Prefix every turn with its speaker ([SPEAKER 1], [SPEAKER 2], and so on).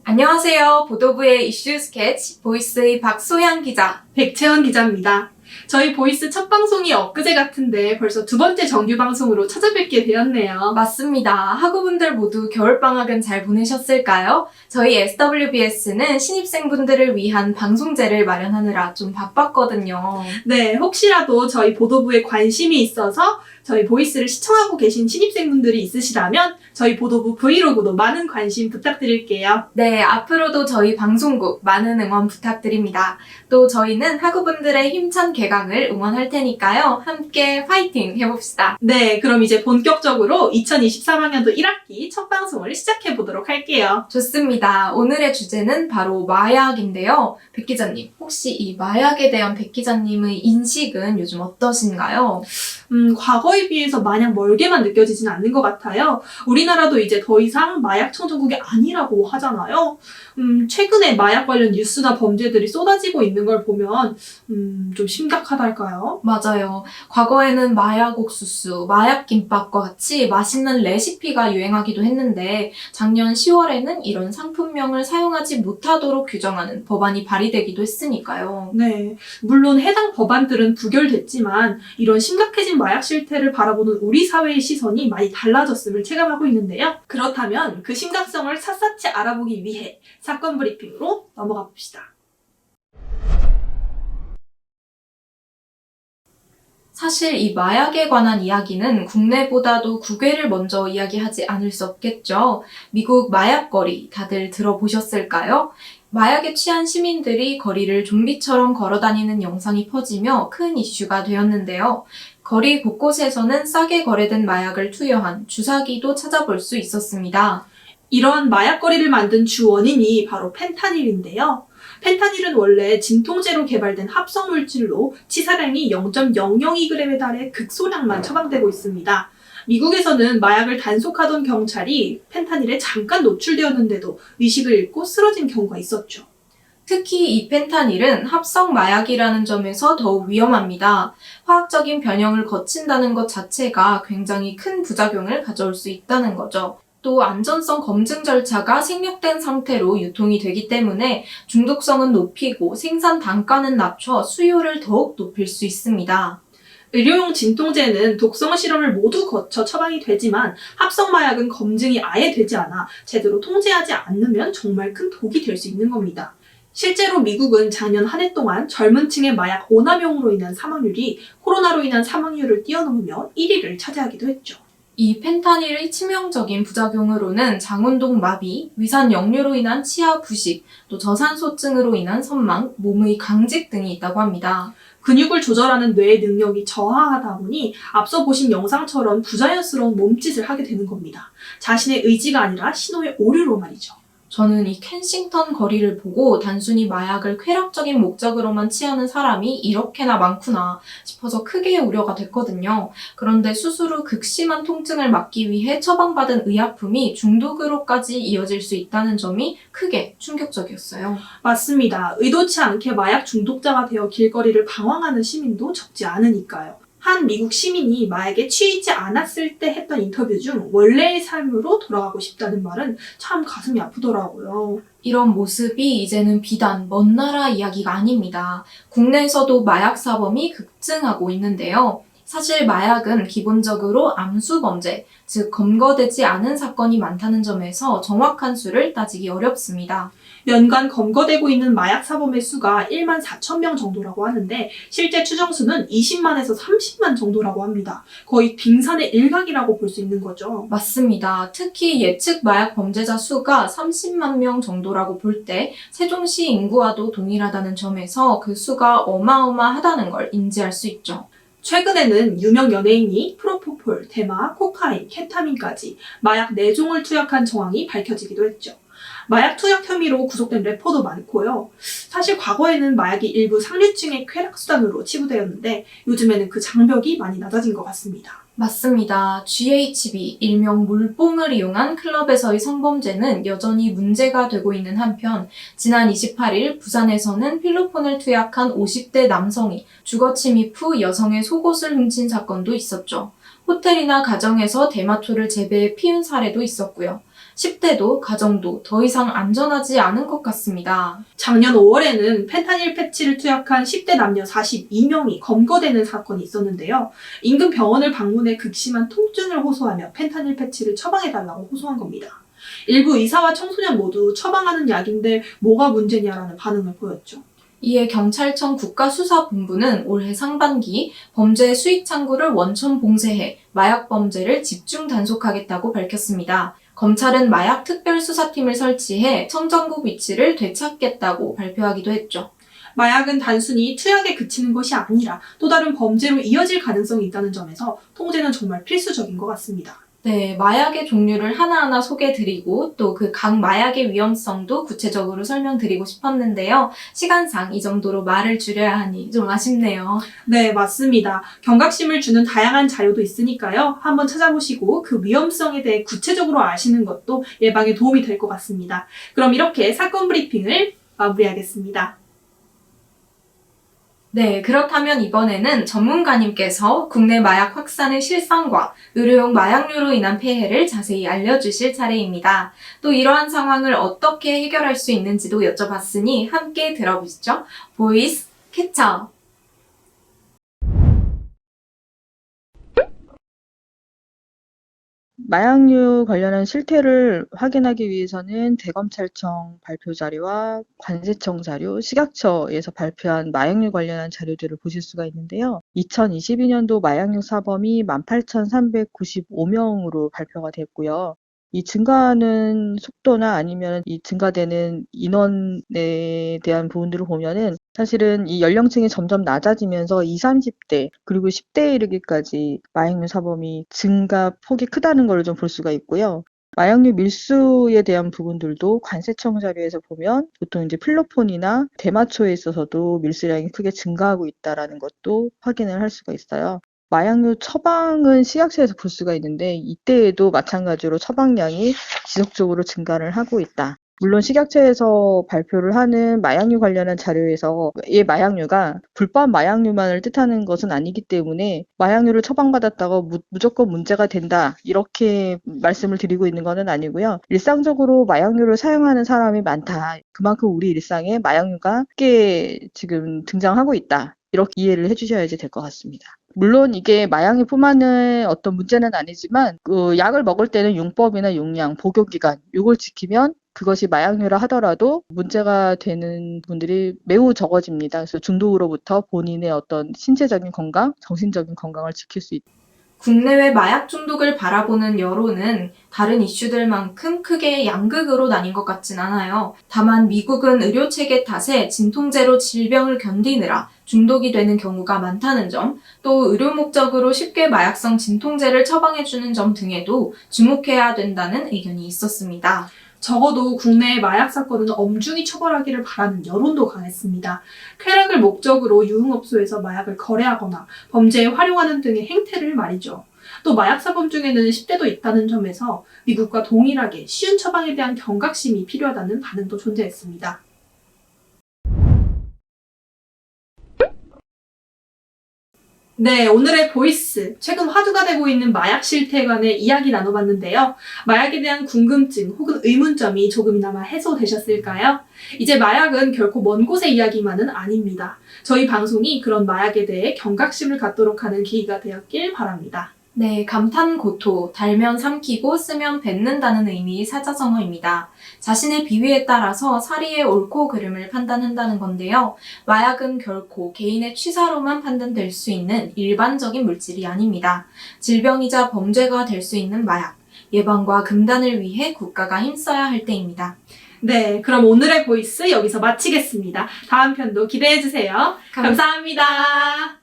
[SPEAKER 1] 안녕하세요. 보도부의 이슈 스케치 보이스의 박소향 기자.
[SPEAKER 2] 백채원 기자입니다. 저희 보이스 첫 방송이 엊그제 같은데 벌써 두 번째 정규 방송으로 찾아뵙게 되었네요.
[SPEAKER 1] 맞습니다. 학우분들 모두 겨울방학은 잘 보내셨을까요? 저희 SWBS는 신입생분들을 위한 방송제를 마련하느라 좀 바빴거든요.
[SPEAKER 2] 네, 혹시라도 저희 보도부에 관심이 있어서 저희 보이스를 시청하고 계신 신입생분들이 있으시다면 저희 보도부 브이로그도 많은 관심 부탁드릴게요.
[SPEAKER 1] 네, 앞으로도 저희 방송국 많은 응원 부탁드립니다. 또 저희는 학우분들의 힘찬 개강을 응원할 테니까요. 함께 파이팅 해봅시다.
[SPEAKER 2] 네, 그럼 이제 본격적으로 2023학년도 1학기 첫 방송을 시작해 보도록 할게요.
[SPEAKER 1] 좋습니다. 오늘의 주제는 바로 마약인데요. 백 기자님, 혹시 이 마약에 대한 백 기자님의 인식은 요즘 어떠신가요?
[SPEAKER 2] 과거에 비해서 마냥 멀게만 느껴지진 않는 것 같아요. 우리나라도 이제 더 이상 마약 청정국이 아니라고 하잖아요. 최근에 마약 관련 뉴스나 범죄들이 쏟아지고 있는 걸 보면 좀 심각하달까요?
[SPEAKER 1] 맞아요. 과거에는 마약 옥수수, 마약 김밥과 같이 맛있는 레시피가 유행하기도 했는데 작년 10월에는 이런 상품명을 사용하지 못하도록 규정하는 법안이 발의되기도 했으니까요.
[SPEAKER 2] 네, 물론 해당 법안들은 부결됐지만 이런 심각해진 마약 실태를 바라보는 우리 사회의 시선이 많이 달라졌음을 체감하고 있는데요. 그렇다면 그 심각성을 샅샅이 알아보기 위해 사건 브리핑으로 넘어가 봅시다.
[SPEAKER 1] 사실 이 마약에 관한 이야기는 국내보다도 국외를 먼저 이야기하지 않을 수 없겠죠. 미국 마약거리 다들 들어보셨을까요? 마약에 취한 시민들이 거리를 좀비처럼 걸어다니는 영상이 퍼지며 큰 이슈가 되었는데요. 거리 곳곳에서는 싸게 거래된 마약을 투여한 주사기도 찾아볼 수 있었습니다.
[SPEAKER 2] 이러한 마약거리를 만든 주 원인이 바로 펜타닐인데요. 펜타닐은 원래 진통제로 개발된 합성 물질로 치사량이 0.002g에 달해 극소량만 처방되고 있습니다. 미국에서는 마약을 단속하던 경찰이 펜타닐에 잠깐 노출되었는데도 의식을 잃고 쓰러진 경우가 있었죠.
[SPEAKER 1] 특히 이 펜타닐은 합성 마약이라는 점에서 더욱 위험합니다. 화학적인 변형을 거친다는 것 자체가 굉장히 큰 부작용을 가져올 수 있다는 거죠. 또 안전성 검증 절차가 생략된 상태로 유통이 되기 때문에 중독성은 높이고 생산 단가는 낮춰 수요를 더욱 높일 수 있습니다.
[SPEAKER 2] 의료용 진통제는 독성 실험을 모두 거쳐 처방이 되지만 합성 마약은 검증이 아예 되지 않아 제대로 통제하지 않으면 정말 큰 독이 될 수 있는 겁니다. 실제로 미국은 작년 한 해 동안 젊은 층의 마약 오남용으로 인한 사망률이 코로나로 인한 사망률을 뛰어넘으며 1위를 차지하기도 했죠.
[SPEAKER 1] 이 펜타닐의 치명적인 부작용으로는 장운동 마비, 위산 역류로 인한 치아 부식, 또 저산소증으로 인한 선망, 몸의 강직 등이 있다고 합니다.
[SPEAKER 2] 근육을 조절하는 뇌의 능력이 저하하다 보니 앞서 보신 영상처럼 부자연스러운 몸짓을 하게 되는 겁니다. 자신의 의지가 아니라 신호의 오류로 말이죠.
[SPEAKER 1] 저는 이 켄싱턴 거리를 보고 단순히 마약을 쾌락적인 목적으로만 취하는 사람이 이렇게나 많구나 싶어서 크게 우려가 됐거든요. 그런데 수술 후 극심한 통증을 막기 위해 처방받은 의약품이 중독으로까지 이어질 수 있다는 점이 크게 충격적이었어요.
[SPEAKER 2] 맞습니다. 의도치 않게 마약 중독자가 되어 길거리를 방황하는 시민도 적지 않으니까요. 한 미국 시민이 마약에 취이지 않았을 때 했던 인터뷰 중 원래의 삶으로 돌아가고 싶다는 말은 참 가슴이 아프더라고요.
[SPEAKER 1] 이런 모습이 이제는 비단 먼 나라 이야기가 아닙니다. 국내에서도 마약 사범이 급증하고 있는데요. 사실 마약은 기본적으로 암수 범죄, 즉 검거되지 않은 사건이 많다는 점에서 정확한 수를 따지기 어렵습니다.
[SPEAKER 2] 연간 검거되고 있는 마약 사범의 수가 1만 4천 명 정도라고 하는데 실제 추정수는 20만에서 30만 정도라고 합니다. 거의 빙산의 일각이라고 볼 수 있는 거죠.
[SPEAKER 1] 맞습니다. 특히 예측 마약 범죄자 수가 30만 명 정도라고 볼 때 세종시 인구와도 동일하다는 점에서 그 수가 어마어마하다는 걸 인지할 수 있죠.
[SPEAKER 2] 최근에는 유명 연예인이 프로포폴, 대마, 코카인, 케타민까지 마약 4종을 투약한 정황이 밝혀지기도 했죠. 마약 투약 혐의로 구속된 래퍼도 많고요. 사실 과거에는 마약이 일부 상류층의 쾌락수단으로 치부되었는데 요즘에는 그 장벽이 많이 낮아진 것 같습니다.
[SPEAKER 1] 맞습니다. GHB, 일명 물뽕을 이용한 클럽에서의 성범죄는 여전히 문제가 되고 있는 한편 지난 28일 부산에서는 필로폰을 투약한 50대 남성이 주거 침입 후 여성의 속옷을 훔친 사건도 있었죠. 호텔이나 가정에서 대마초를 재배해 피운 사례도 있었고요. 10대도 가정도 더 이상 안전하지 않은 것 같습니다.
[SPEAKER 2] 작년 5월에는 펜타닐 패치를 투약한 10대 남녀 42명이 검거되는 사건이 있었는데요. 인근 병원을 방문해 극심한 통증을 호소하며 펜타닐 패치를 처방해달라고 호소한 겁니다. 일부 의사와 청소년 모두 처방하는 약인데 뭐가 문제냐라는 반응을 보였죠.
[SPEAKER 1] 이에 경찰청 국가수사본부는 올해 상반기 범죄 수익 창구를 원천 봉쇄해 마약 범죄를 집중 단속하겠다고 밝혔습니다. 검찰은 마약 특별수사팀을 설치해 청정국 위치를 되찾겠다고 발표하기도 했죠.
[SPEAKER 2] 마약은 단순히 투약에 그치는 것이 아니라 또 다른 범죄로 이어질 가능성이 있다는 점에서 통제는 정말 필수적인 것 같습니다.
[SPEAKER 1] 네, 마약의 종류를 하나하나 소개드리고 또 그 각 마약의 위험성도 구체적으로 설명드리고 싶었는데요. 시간상 이 정도로 말을 줄여야 하니 좀 아쉽네요.
[SPEAKER 2] 네, 맞습니다. 경각심을 주는 다양한 자료도 있으니까요. 한번 찾아보시고 그 위험성에 대해 구체적으로 아시는 것도 예방에 도움이 될 것 같습니다. 그럼 이렇게 사건 브리핑을 마무리하겠습니다.
[SPEAKER 1] 네, 그렇다면 이번에는 전문가님께서 국내 마약 확산의 실상과 의료용 마약류로 인한 폐해를 자세히 알려주실 차례입니다. 또 이러한 상황을 어떻게 해결할 수 있는지도 여쭤봤으니 함께 들어보시죠. 보이스 캐쳐!
[SPEAKER 3] 마약류 관련한 실태를 확인하기 위해서는 대검찰청 발표 자료와 관세청 자료, 식약처에서 발표한 마약류 관련한 자료들을 보실 수가 있는데요. 2022년도 마약류 사범이 18,395명으로 발표가 됐고요. 이 증가하는 속도나 아니면 이 증가되는 인원에 대한 부분들을 보면은 사실은 이 연령층이 점점 낮아지면서 20, 30대 그리고 10대에 이르기까지 마약류 사범이 증가 폭이 크다는 걸 좀 볼 수가 있고요. 마약류 밀수에 대한 부분들도 관세청 자료에서 보면 보통 이제 필로폰이나 대마초에 있어서도 밀수량이 크게 증가하고 있다라는 것도 확인을 할 수가 있어요. 마약류 처방은 식약처에서 볼 수가 있는데 이때에도 마찬가지로 처방량이 지속적으로 증가를 하고 있다. 물론 식약처에서 발표를 하는 마약류 관련한 자료에서 이 마약류가 불법 마약류만을 뜻하는 것은 아니기 때문에 마약류를 처방받았다고 무조건 문제가 된다 이렇게 말씀을 드리고 있는 것은 아니고요. 일상적으로 마약류를 사용하는 사람이 많다. 그만큼 우리 일상에 마약류가 꽤 지금 등장하고 있다. 이렇게 이해를 해주셔야지 될 것 같습니다. 물론 이게 마약류뿐만의 어떤 문제는 아니지만 그 약을 먹을 때는 용법이나 용량, 복용기간 이걸 지키면 그것이 마약류라 하더라도 문제가 되는 분들이 매우 적어집니다. 그래서 중독으로부터 본인의 어떤 신체적인 건강, 정신적인 건강을 지킬 수 있다.
[SPEAKER 1] 국내외 마약 중독을 바라보는 여론은 다른 이슈들만큼 크게 양극으로 나뉜 것 같진 않아요. 다만 미국은 의료체계 탓에 진통제로 질병을 견디느라 중독이 되는 경우가 많다는 점, 또 의료 목적으로 쉽게 마약성 진통제를 처방해주는 점 등에도 주목해야 된다는 의견이 있었습니다.
[SPEAKER 2] 적어도 국내의 마약 사건은 엄중히 처벌하기를 바라는 여론도 강했습니다. 쾌락을 목적으로 유흥업소에서 마약을 거래하거나 범죄에 활용하는 등의 행태를 말이죠. 또 마약 사범 중에는 10대도 있다는 점에서 미국과 동일하게 쉬운 처방에 대한 경각심이 필요하다는 반응도 존재했습니다. 네, 오늘의 보이스. 최근 화두가 되고 있는 마약 실태에 관해 이야기 나눠봤는데요. 마약에 대한 궁금증 혹은 의문점이 조금이나마 해소되셨을까요? 이제 마약은 결코 먼 곳의 이야기만은 아닙니다. 저희 방송이 그런 마약에 대해 경각심을 갖도록 하는 계기가 되었길 바랍니다.
[SPEAKER 1] 네, 감탄고토, 달면 삼키고 쓰면 뱉는다는 의미의 사자성어입니다. 자신의 비위에 따라서 사리의 옳고 그름을 판단한다는 건데요. 마약은 결코 개인의 취사로만 판단될 수 있는 일반적인 물질이 아닙니다. 질병이자 범죄가 될 수 있는 마약, 예방과 금단을 위해 국가가 힘써야 할 때입니다.
[SPEAKER 2] 네, 그럼 오늘의 보이스 여기서 마치겠습니다. 다음 편도 기대해주세요. 감사합니다.